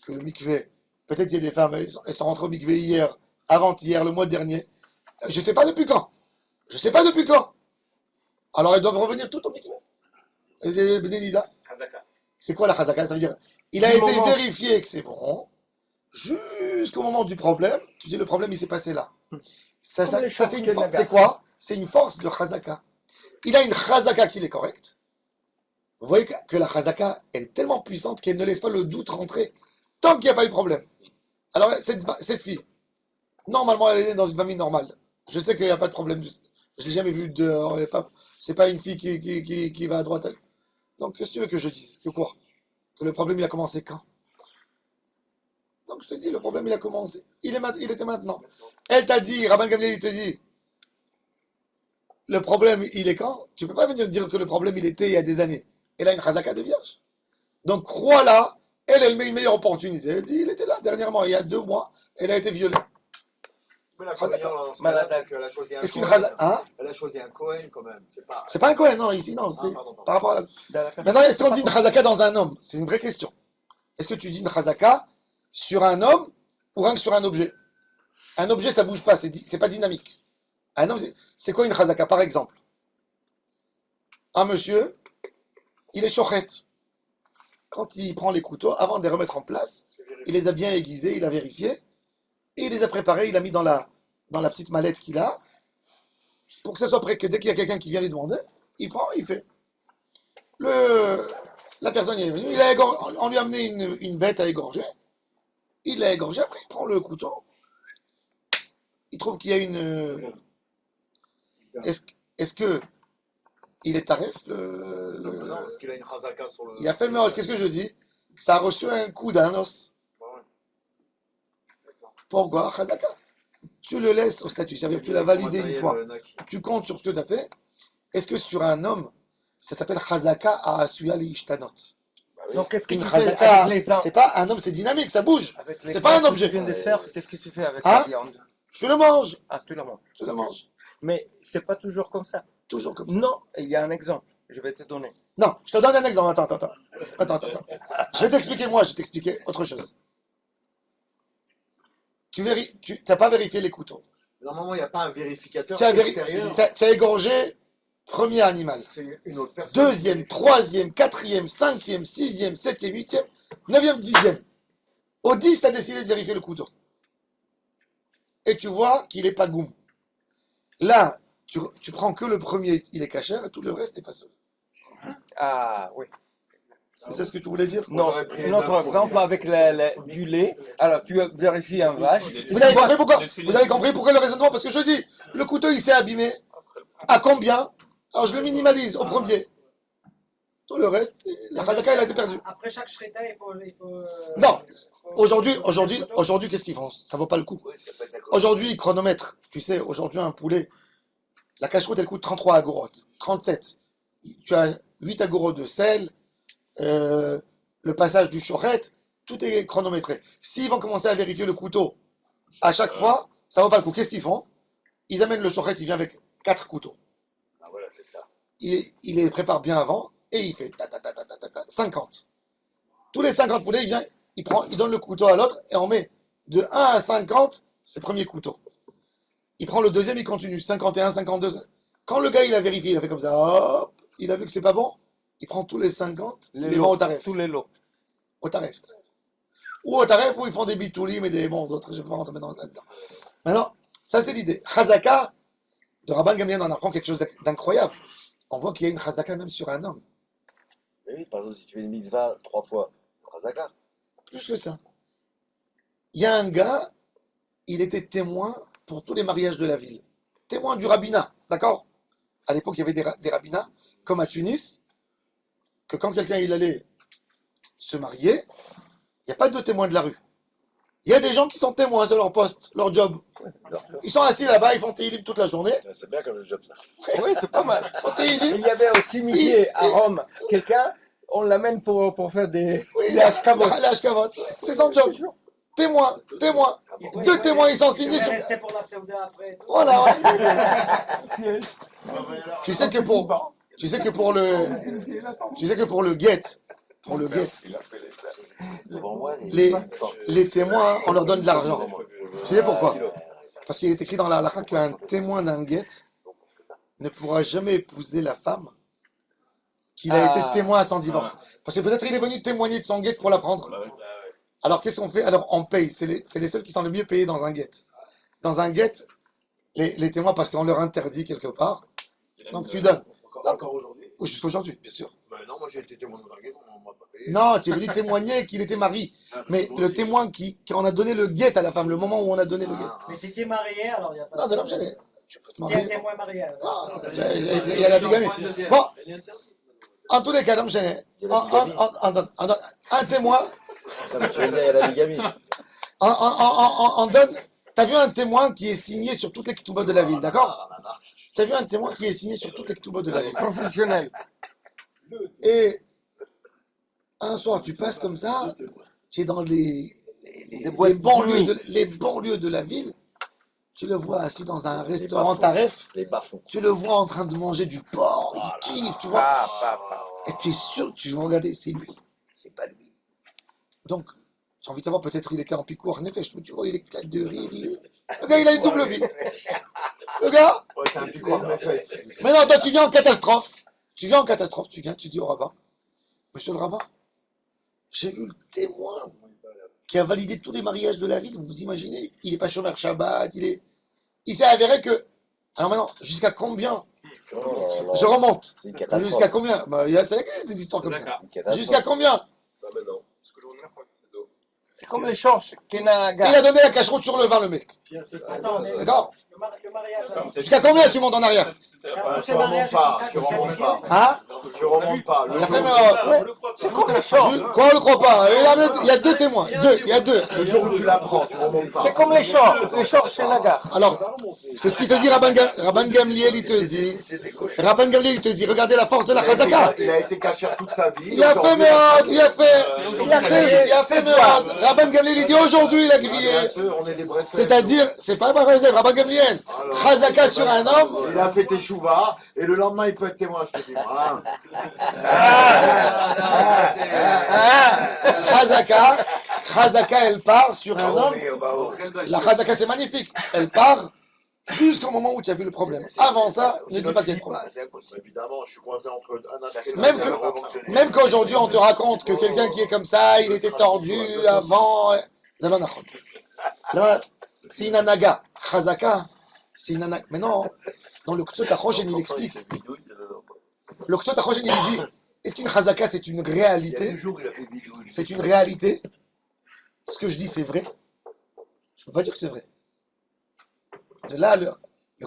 que le mikvé, peut-être qu'il y a des femmes, elles sont rentrées au mikvé hier, avant-hier, le mois dernier. Je ne sais pas depuis quand. Alors elles doivent revenir toutes au mikvé. C'est quoi la chazaka? Ça veut dire, il a été vérifié que c'est bon, jusqu'au moment du problème. Tu dis le problème il s'est passé là. Ça c'est une force. C'est quoi? C'est une force de chazaka. Il a une chazaka qui est correcte. Vous voyez que la chazaka, elle est tellement puissante qu'elle ne laisse pas le doute rentrer tant qu'il n'y a pas eu de problème. Alors cette fille, normalement, elle est née dans une famille normale. Je sais qu'il n'y a pas de problème. Je ne l'ai jamais vu dehors. C'est pas une fille qui va à droite. Donc, qu'est-ce que tu veux que je dise? Que quoi? Que le problème, il a commencé quand? Donc, je te dis, le problème, il a commencé. Il était maintenant. Elle t'a dit, Rabban Gamliel, il te dit, le problème, il est quand? Tu ne peux pas venir dire que le problème, il était il y a des années. Elle a une chazaka de vierge. Donc, crois-la. Elle met une meilleure opportunité. Elle dit, il était là dernièrement, il y a 2 mois. Elle a été violée. Mais la première, dans ce cas-là, c'est qu'elle a choisi un Est-ce qu'une Cohen. chazaka, hein? Elle a choisi un Cohen quand même. C'est pas un Cohen, non, ici, non. C'est pardon. par rapport à la... Maintenant, est-ce qu'on dit une chazaka dans un homme? C'est une vraie question. Est-ce que tu dis une chazaka sur un homme ou rien que sur un objet? Un objet, ça bouge pas, c'est pas dynamique. Un homme, c'est quoi une chazaka? Par exemple, un monsieur, il est chochette. Quand il prend les couteaux, avant de les remettre en place, il les a bien aiguisés, il a vérifié. Et il les a préparés, il a mis dans la petite mallette qu'il a, pour que ça soit prêt, que dès qu'il y a quelqu'un qui vient lui demander, il prend, il fait. La personne est venue, on lui a amené une bête à égorger, il l'a égorgé, après il prend le couteau, il trouve qu'il y a une... Est-ce que il est taref Non, parce qu'il a une chazaka sur le. Il a fait Mérod, qu'est-ce que je dis? Ça a reçu un coup d'un os. Pourquoi? Chazaka. Tu le laisses au statut, c'est-à-dire que tu l'as validé une fois. Tu comptes sur ce que tu as fait. Est-ce que sur un homme, ça s'appelle Chazaka à Asuya Ishtanot? Donc, qu'est-ce que Une tu fais Chazaka, avec les ans c'est pas un homme, c'est dynamique, ça bouge. avec les c'est pas un ans que objet. Tu viens de faire, qu'est-ce que tu fais avec Hein la viande? Tu le manges, Ah, tu la manges. tu le manges. Mais c'est pas toujours comme ça. Toujours comme ça. Non, il y a un exemple. Je vais te donner. Non, je te donne un exemple. Attends. Je vais t'expliquer, je vais t'expliquer autre chose. Tu n'as pas vérifié les couteaux. Normalement, il n'y a pas un vérificateur Tu as extérieur. égorgé premier animal. C'est une autre personne. Deuxième, troisième, quatrième, cinquième, sixième, septième, huitième, neuvième, dixième. Au 10, tu as décidé de vérifier le couteau. Et tu vois qu'il n'est pas goum. Là, tu prends que le premier, il est cachère, et tout le reste n'est pas seul. Ah, oui. C'est ce que tu voulais dire? Non, j'aurais pris les notre neuf exemple avec du lait. Alors, tu vérifies un vache. Vous avez compris pourquoi? Vous avez compris pourquoi le raisonnement? Parce que je dis, le couteau, il s'est abîmé. À combien? Alors, je le minimalise au premier. Tout le reste, la chazaka, elle a été perdue. Après chaque shrita, il faut Non. Aujourd'hui, qu'est-ce qu'ils font? Ça vaut pas le coup. Aujourd'hui, ils chronomètrent. Tu sais, aujourd'hui, un poulet, la cache-route, elle coûte 33 agorotes, 37. Tu as 8 agorotes de sel, le passage du chorret, tout est chronométré. S'ils vont commencer à vérifier le couteau à chaque fois, ça vaut pas le coup. Qu'est-ce qu'ils font? Ils amènent le chorret, il vient avec 4 couteaux. Ah voilà, c'est ça. Il les prépare bien avant et il fait 50. Tous les 50 poulets, il donne le couteau à l'autre et on met de 1 à 50 ses premiers couteaux. Il prend le deuxième, il continue. 51, 52. Quand le gars, il a vérifié, il a fait comme ça, hop, il a vu que c'est pas bon, il prend tous les 50, il les vend au tarif. Tous les lots. Au tarif. Ou au tarif, où ils font des bitoulim et des bons d'autres, je ne vais pas rentrer là-dedans. Maintenant, ça c'est l'idée. Chazaka, de Rabban Gamliel, on apprend quelque chose d'incroyable. On voit qu'il y a une chazaka même sur un homme. Mais oui, par exemple, si tu fais une mitzvah 3 fois, Razaka. Plus que ça. Il y a un gars, il était témoin pour tous les mariages de la ville. Témoin du rabbinat, d'accord? À l'époque, il y avait des rabbinats, comme à Tunis, que quand quelqu'un il allait se marier, il n'y a pas de témoin de la rue. Il y a des gens qui sont témoins, c'est leur poste, leur job. Ils sont assis là-bas, ils font Tehillim toute la journée. C'est bien comme le job, ça. Oui, c'est pas mal. Ils font Tehillim. Il y avait aussi Miguel à Rome. Quelqu'un, on l'amène pour faire des ashkavot. Les ashkavot. C'est son job. Témoin. Deux témoins, ils sont Il signés est sur... resté pour la Séouda après. Voilà, ouais. Tu sais que pour le guet, Devant moi, les témoins, on leur donne de l'argent. Tu sais pourquoi? Parce qu'il est écrit dans la halakha qu'un témoin d'un guet ne pourra jamais épouser la femme qu'il a été témoin à son divorce. Parce que peut-être il est venu témoigner de son guet pour la prendre. Alors qu'est-ce qu'on fait? Alors on paye. C'est les seuls qui sont le mieux payés dans un guet. Dans un guet, les témoins, parce qu'on leur interdit quelque part, donc tu donnes. Encore aujourd'hui? Jusqu'à aujourd'hui, bien sûr. Ben non, moi j'ai été témoin de Marguerite, on m'a pas payé. Non, tu es venu témoigner qu'il était mari. Mais le témoin qui en a donné le guet à la femme, le moment où on a donné le guet. Mais si tu es marié, alors il n'y a pas Non, c'est l'objet. Tu peux te Si tu es un marier. témoin marié. alors. Ah, il y a la bigamie. Bon, en tous les cas, non, un témoin, Comme tu veux dire, il y a la bigamie. on donne. T'as vu un témoin qui est signé sur toutes les ketubot de la ville, d'accord? T'as vu un témoin qui est signé sur toutes les ketubot de la ville. Professionnel. Et un soir, tu passes comme ça, tu es dans les banlieues de la ville, tu le vois assis dans un restaurant taref, Les bas-fonds. tu le vois en train de manger du porc, il kiffe, tu vois. Et tu es sûr, tu vas regarder, c'est lui, c'est pas lui. Donc, j'ai envie de savoir, peut-être il était en picour, en effet, tu vois, il éclate de rire. Le gars, il a une double vie. Le gars, Ouais, c'est un petit croix de mes fesses. maintenant, toi, tu viens en catastrophe. Tu dis au rabbin, monsieur le rabbin, j'ai vu le témoin qui a validé tous les mariages de la ville. Vous imaginez, il n'est pas chômeur Shabbat, il s'est avéré que. Alors maintenant, jusqu'à combien je remonte? C'est une catastrophe. Jusqu'à combien? Ça existe des histoires comme ça. C'est une catastrophe. Jusqu'à combien? C'est comme les Chorches, Kenaga. Il a donné la cache-route sur le vin, le mec. Attends, mais D'accord? le mariage. alors. Jusqu'à combien tu montes en arrière? Tu remontes pas, tu remontes pas. Hein? Tu remontes pas. Il a fait, mais, C'est comme les Chorches. quoi, on le croit pas? Il y a deux témoins. Il y a deux. Le jour où tu l'apprends, tu remontes pas. C'est comme les Chorches, Kenaga. Alors, c'est ce qu'il te dit Rabban Gamliel, il te dit. Rabban Gamliel, il te dit, regardez la force de la Chazaka. Il a été caché toute sa vie. Il a fait Meod, il a fait Meod. Rabban Gamliel, il dit aujourd'hui, il a grillé. On est des Bressels. C'est-à-dire, c'est pas Rabban Gamliel. Chazaka sur un homme. Il a fait teshuva et le lendemain il peut être témoin, je te dis. Voilà. Chazaka, elle part sur un homme. La Chazaka, c'est magnifique. Elle part jusqu'au moment où tu as vu le problème. Avant ça, ne dis pas qu'il y a de problème. Évidemment, je suis coincé entre un Ashkenaz Même qu'aujourd'hui, on te raconte que quelqu'un qui est comme ça, il était tordu avant. C'est une anaga. Chazaka, c'est une anaga. Mais non, dans le Ktsot HaChoshen, il explique. Le Ktsot HaChoshen, il dit, est-ce qu'une Chazaka, c'est une réalité? C'est une réalité? Ce que je dis, c'est vrai? Je ne peux pas dire que c'est vrai. De là, le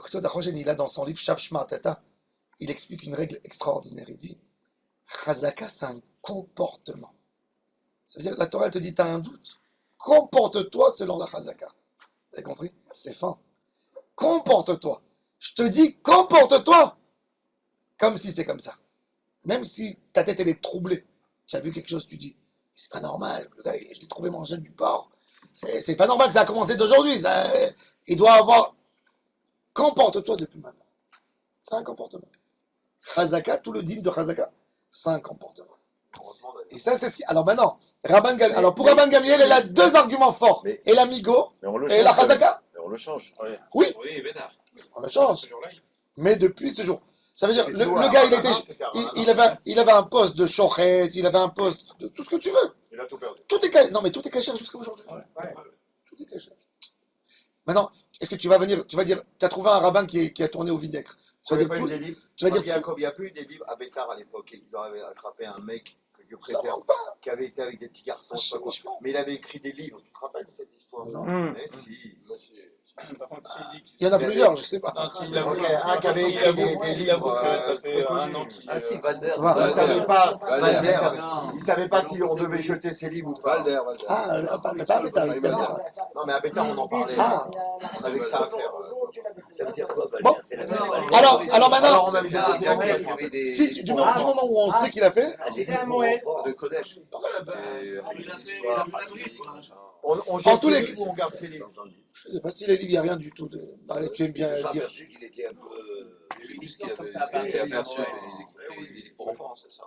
Ktsot HaChoshen, il a dans son livre Shav Shma Tata, il explique une règle extraordinaire. Il dit, Chazaka, c'est un comportement. Ça veut dire que la Torah te dit, tu as un doute. Comporte-toi selon la Chazaka. Vous avez compris? C'est fin. Comporte-toi. Je te dis, comporte-toi comme si c'est comme ça. Même si ta tête, elle est troublée. Tu as vu quelque chose, tu dis, c'est pas normal. Le gars, je l'ai trouvé manger du porc. C'est pas normal que ça a commencé d'aujourd'hui. Il doit avoir... Comporte-toi depuis maintenant. C'est un comportement. Chazaka, tout le digne de Chazaka, c'est un comportement. Et ça, c'est ce qui... Alors maintenant, pour Rabban Gamliel, elle a deux arguments forts. Et la Migo et la Chazaka. Mais on le change. Oui, Oui, Bédard. on le change. Ce jour-là, Mais depuis ce jour. Ça veut dire, le gars, il avait un poste de chochet, il avait un poste de tout ce que tu veux. Il a tout perdu. Tout est caché. Non, mais tout est caché jusqu'à aujourd'hui. Tout est caché. Maintenant, est-ce que tu vas venir, tu vas dire, tu as trouvé un rabbin qui a tourné au vinaigre. Tu vas dire, pas eu tout- des livres. tu vas dire, Il n'y a pas eu des livres à Bétar à l'époque. Ils avaient attrapé un mec que Dieu ça préserve, manque pas. qui avait été avec des petits garçons, je sais pas quoi. Franchement. Mais il avait écrit des livres. Tu te rappelles de cette histoire? Non. Mais si. Par contre, s'il dit Il y en a plusieurs, je sais pas. Non, s'il avoue, Ok, un qui avait écrit des livres. que ça fait un an qu'il. Ah si, Valder. Voilà. Il ne savait pas. Valder. Il savait pas si on devait jeter ses livres ou pas. Ah, pas Bétar, il t'a dit pas. Non, mais à Bétar, on en parlait. Ah. On avait que ça à faire. Ça veut dire quoi, Valder? Bon. C'est la même Valder. Alors Alors, maintenant, on avait jeté ses livres. si, du moment où on sait qu'il a fait, C'est un Moël. De Kodesh. On En jette tous ses les- livres ou on garde ses livres? je sais pas si les livres, il n'y a rien du tout. Allez, tu aimes bien Je me suis lire. aperçu qu'il était un peu. Juste qu'il avait été aperçu, mais il écrit des livres pour enfants, c'est ça.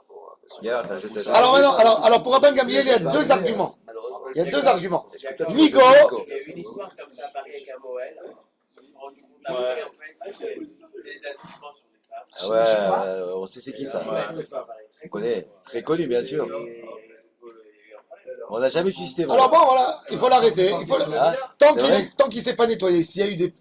Regarde, t'as jeté ça. Alors maintenant, alors pour Rabban Gamliel, il y a deux arguments. Il y a deux arguments. Migo, Il y a eu une histoire comme ça à Paris avec un Moël. Ils se sont rendus compte après, en fait, que c'est des attouchements sur des femmes. Ah ouais, on sait c'est qui ça. On connaît. Très connu, bien sûr. On n'a jamais suscité. alors bon, voilà, il faut l'arrêter. Il faut Ah, Tant c'est qu'il vrai. est- tant qu'il s'est pas nettoyé, s'il y a eu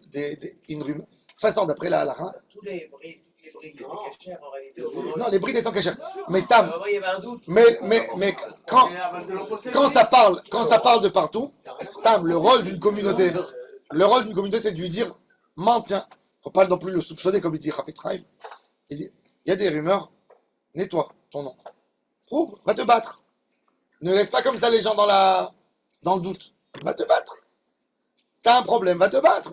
une rumeur. De toute façon, d'après la Toutes les briques étaient cachères en réalité au moment. non, les brides elles sont cachées. Mais Stam, Il y avait un doute. mais quand ça parle de partout, Stam, le rôle d'une communauté, c'est de lui dire, tiens, faut pas non plus le soupçonner comme il dit Rafet Chaim. Il dit, il y a des rumeurs, nettoie ton nom. Prouve, va te battre. Ne laisse pas comme ça les gens dans le doute. Va te battre. T'as un problème, va te battre.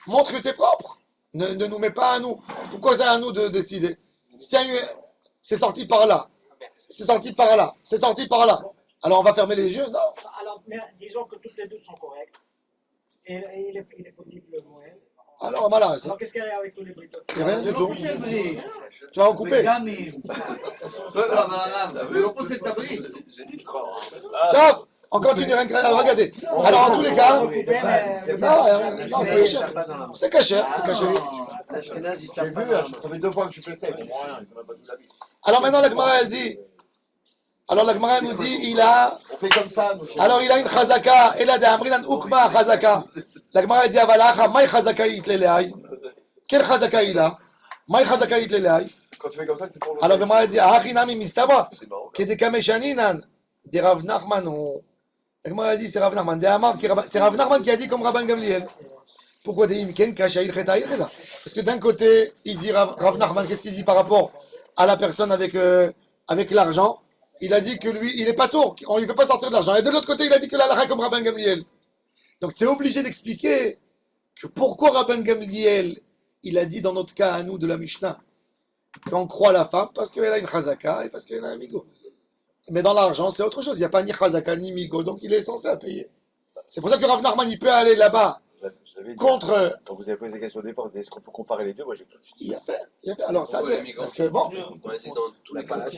Montre que t'es propre. Ne nous mets pas à nous. Pourquoi c'est à nous de décider? Tiens, c'est sorti par là. C'est sorti par là. C'est sorti par là. Alors on va fermer les yeux? Non. Alors, mais disons que toutes les deux sont correctes. Et il est fautif, le Moël. Alors voilà, Alors, qu'est-ce qu'il y a avec tous les briques? il n'y a rien du tout. Tu vas en couper. Top. On continue. Alors regardez. Alors en tous les cas, non, c'est caché. C'est caché. C'est caché. J'ai vu, ça fait 2 fois que je fais ça, ils comprennent rien, ils ont même pas vu la vie. Alors maintenant la Gemara elle dit. Alors la Gemara nous dit, il a fait comme ça, nous. Alors il a une chazaka, et là, d'Amrinan Ukma chazaka. La Gemara dit, Avalacha, Maï chazaka itleleai. Quel chazaka il a? Maï chazaka itleleai. Quand tu fais comme ça, c'est pour le. Alors la Gemara dit, Achinami mistaba. C'est marrant. Qui était Kameshaninan. Des Rav Nachman. La Gemara dit, c'est Rav Nachman. C'est Rav Nachman qui a dit comme Rabban Gamliel. Pourquoi des Imken Kasha ilcheta ilcheta? Parce que d'un côté, il dit Rav Nachman, qu'est-ce qu'il dit par rapport à la personne avec l'argent? Il a dit que lui, il n'est pas tour, on ne lui fait pas sortir de l'argent. Et de l'autre côté, il a dit que l'alakha comme Rabban Gamliel. Donc tu es obligé d'expliquer que pourquoi Rabban Gamliel, il a dit dans notre cas à nous de la Mishnah, qu'on croit la femme parce qu'elle a une chazaka et parce qu'elle a un migo. Mais dans l'argent, c'est autre chose. Il n'y a pas ni chazaka ni migo, donc il est censé à payer. C'est pour ça que Rav Nachman, il peut aller là-bas contre. Quand vous avez posé la question au départ, vous avez dit est-ce qu'on peut comparer les deux? Moi j'ai tout de suite. Il a fait. Alors ça, c'est. Parce que bon. On a dit dans tous les cas.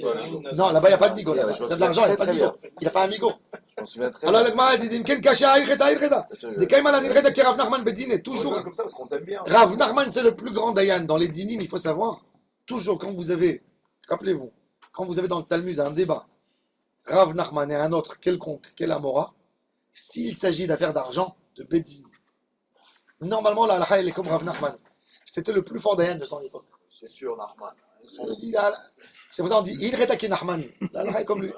Non, là-bas, il n'y a pas de migo. Là-bas. C'est de l'argent, il n'y a pas de migo. Il a fait un migo. Je m'en souviens très Alors, bien. le Gemara dit Ken Kasha, ilcheta, ilcheta. Des Kaiman, ilcheta, qui Rav Nachman Bedin, toujours. Comme ça, parce qu'on t'aime bien. Rav Nachman, c'est le plus grand Dayan. Dans les dinim, il faut savoir, toujours quand vous avez, rappelez-vous, quand vous avez dans le Talmud un débat, Rav Nachman et un autre quelconque, quel Amora, s'il s'agit d'affaires d'argent, de Bedin, normalement, la halakha, elle est comme Rav Nachman. C'était le plus fort Dayan de son époque. C'est sûr, Nachman. C'est pour ça qu'on dit, il rétaki Nachmani. La halakha est comme lui.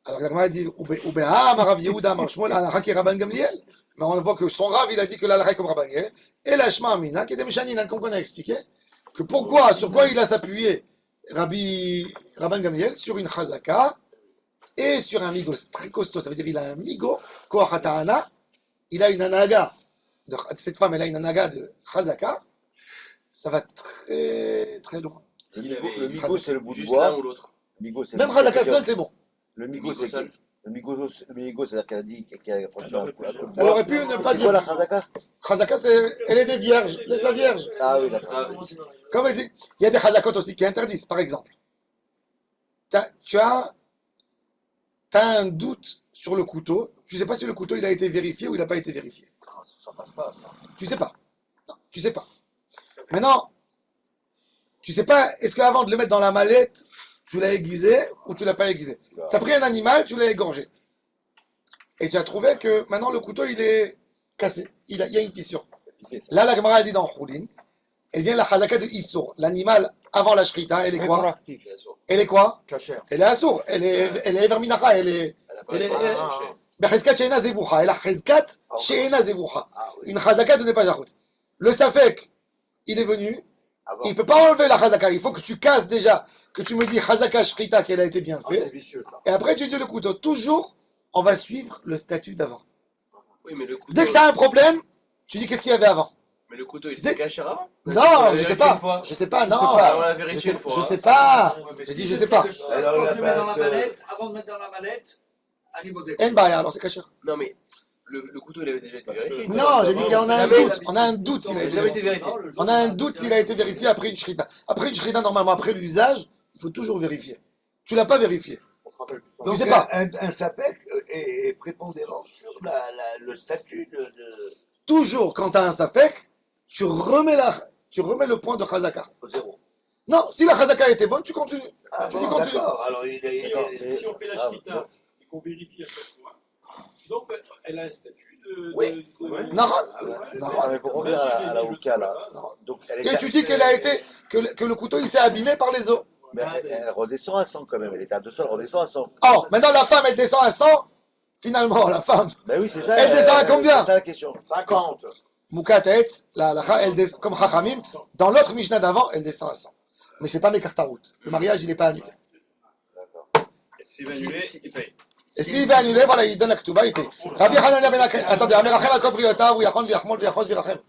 Alors, la Gemara dit, Ubeham, Rav Yehuda, Marshmol, la halakha qui est Rabban Gamliel. Mais on voit que son Rav, il a dit que la halakha est comme Rabban Gamliel. Et la Shema Amina, qui est des Meshaninan, comme on a expliqué, que pourquoi, sur quoi il a s'appuyé Rabban Gamliel, sur une chazaka et sur un migo très costaud. Ça veut dire qu'il a un migo, koachatana, il a une anaga. Cette femme, elle a une anaga de chazaka. Ça va très très loin. Le migo, c'est le bout de Juste l'un bois. ou l'autre. Migo, c'est Même chazaka seul, c'est bon. Le migo, c'est seul. le migo, c'est-à-dire qu'elle a dit qu'elle a approché un coup de Elle bois. aurait pu ne pas C'est dire. quoi la chazaka? Chazaka, elle est des vierges. Laisse la vierge. Ah oui, d'accord. Comme elle dit, il y a des chazakot aussi qui interdisent, par exemple. Tu as un doute sur le couteau. Tu ne sais pas si le couteau il a été vérifié ou il n'a pas été vérifié. Ça passe pas, ça. Tu sais pas. Non, tu sais pas. Maintenant, tu sais pas, est-ce qu'avant de le mettre dans la mallette, tu l'as aiguisé ou tu l'as pas aiguisé? Tu as pris un animal, tu l'as égorgé. Et tu as trouvé que maintenant le couteau il est cassé. Il y a une fissure. Là, la Gemara elle dit dans Choulin, elle vient la halakha de Issour. L'animal avant la shrita, elle est quoi? Rétroactif. Elle est quoi? Cachère. Elle est assour. Elle est verminacha. Elle est. Elle est. Becheskat she'ena zevoucha. Elle a cheskat she'ena zevoucha. Ah oui. Une chazaka de pas jachout. Le safek, il est venu. Avant. Il ne peut pas enlever la chazaka. Il faut que tu casses déjà, que tu me dis chazaka shrita qu'elle a été bien Ah, c'est faite. vicieux, ça. Et après, tu dis le couteau. Toujours, on va suivre le statut d'avant. Oui, mais le couteau. Dès que tu as un problème, tu dis qu'est-ce qu'il y avait avant. Mais le couteau, il Dès- était caché avant? Non, je sais pas. Je sais pas, non. On l'a Je vérifié sais, une fois. je sais pas. Je dis, je sais pas. Alors, Quand la je le mets dans la base, mallette, avant de mettre dans la mallette, à niveau de En baya, alors c'est caché. Non, mais le couteau, il avait déjà été vérifié. Non, j'ai dit qu'on a un Jamais- doute. On a un doute s'il a Il n'a été jamais vérifié. été vérifié. On a un doute s'il a été vérifié après une shrita. Après une shrita, normalement, après l'usage, il faut toujours vérifier. Tu l'as pas vérifié. On se rappelle plus. Je donc sais pas. un sapec est prépondérant sur le statut de. Toujours, quand tu as un safek, tu remets le point de chazaka. Au zéro. Non, si la chazaka était bonne, tu continues. Ah Tu bon, dis continue. d'accord. Alors, il est. Si on fait la shrita et qu'on vérifie à chaque fois, donc elle a un statut de. Oui. Ouais. Naran. Ah, Naran. mais pour revenir à la Ouka, là. Donc, elle est Et tu dis qu'elle a été, que le couteau il s'est abîmé par les os. mais elle redescend à 100 quand même. Elle était à 200, elle redescend à 100. Or, maintenant la femme elle descend à 100. Finalement, la femme, Ben oui, c'est ça. Elle descend à combien? C'est ça la question. 50. Moukatet, elle descend, comme Chachamim, dans l'autre Mishnah d'avant, elle descend à 100. Mais c'est pas Mekartarout. Le mariage il n'est pas annulé. Et s'il va annuler, il paye. Et s'il va annuler, voilà, il donne la Ktuba, il paye. Rabbi Hanania ben Akay, attendez, Amerachem al Kobriota, ou Yachon, Viachmol, Viachos, Virachem.